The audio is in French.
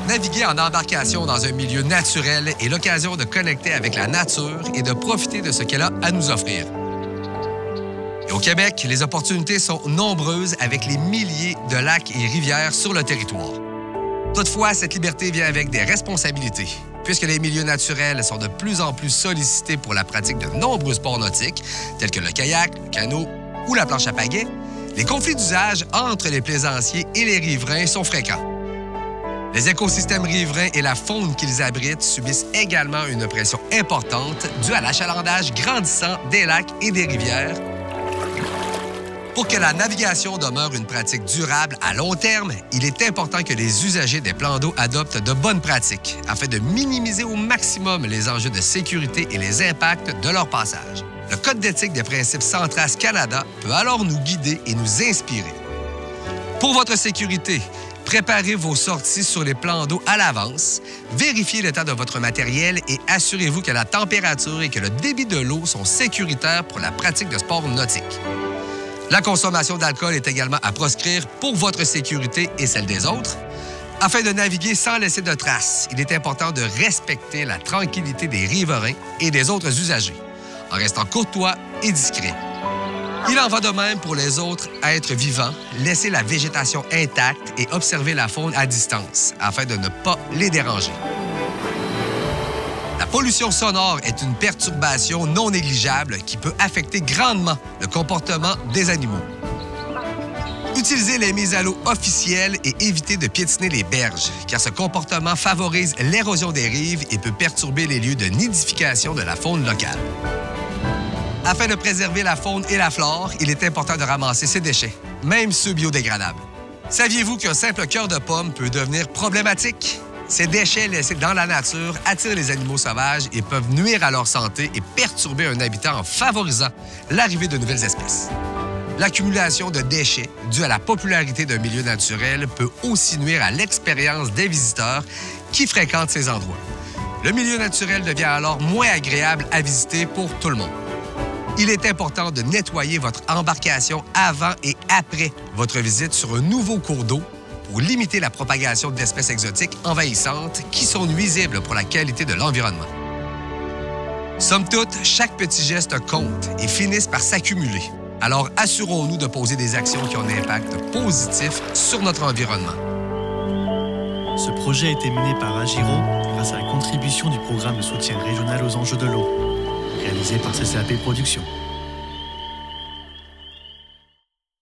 Naviguer en embarcation dans un milieu naturel est l'occasion de connecter avec la nature et de profiter de ce qu'elle a à nous offrir. Et au Québec, les opportunités sont nombreuses avec les milliers de lacs et rivières sur le territoire. Toutefois, cette liberté vient avec des responsabilités. Puisque les milieux naturels sont de plus en plus sollicités pour la pratique de nombreux sports nautiques, tels que le kayak, le canot ou la planche à pagaie, les conflits d'usage entre les plaisanciers et les riverains sont fréquents. Les écosystèmes riverains et la faune qu'ils abritent subissent également une pression importante due à l'achalandage grandissant des lacs et des rivières. Pour que la navigation demeure une pratique durable à long terme, il est important que les usagers des plans d'eau adoptent de bonnes pratiques afin de minimiser au maximum les enjeux de sécurité et les impacts de leur passage. Le Code d'éthique des principes Centras Canada peut alors nous guider et nous inspirer. Pour votre sécurité, préparez vos sorties sur les plans d'eau à l'avance, vérifiez l'état de votre matériel et assurez-vous que la température et que le débit de l'eau sont sécuritaires pour la pratique de sports nautiques. La consommation d'alcool est également à proscrire pour votre sécurité et celle des autres. Afin de naviguer sans laisser de traces, il est important de respecter la tranquillité des riverains et des autres usagers, en restant courtois et discret. Il en va de même pour les autres êtres vivants. Laissez la végétation intacte et observez la faune à distance afin de ne pas les déranger. La pollution sonore est une perturbation non négligeable qui peut affecter grandement le comportement des animaux. Utilisez les mises à l'eau officielles et évitez de piétiner les berges, car ce comportement favorise l'érosion des rives et peut perturber les lieux de nidification de la faune locale. Afin de préserver la faune et la flore, il est important de ramasser ces déchets, même ceux biodégradables. Saviez-vous qu'un simple cœur de pomme peut devenir problématique? Ces déchets laissés dans la nature attirent les animaux sauvages et peuvent nuire à leur santé et perturber un habitat en favorisant l'arrivée de nouvelles espèces. L'accumulation de déchets due à la popularité d'un milieu naturel peut aussi nuire à l'expérience des visiteurs qui fréquentent ces endroits. Le milieu naturel devient alors moins agréable à visiter pour tout le monde. Il est important de nettoyer votre embarcation avant et après votre visite sur un nouveau cours d'eau pour limiter la propagation d'espèces exotiques envahissantes qui sont nuisibles pour la qualité de l'environnement. Somme toute, chaque petit geste compte et finissent par s'accumuler. Alors assurons-nous de poser des actions qui ont un impact positif sur notre environnement. Ce projet a été mené par Agiro grâce à la contribution du programme de soutien régional aux enjeux de l'eau, réalisé par CCAP Productions.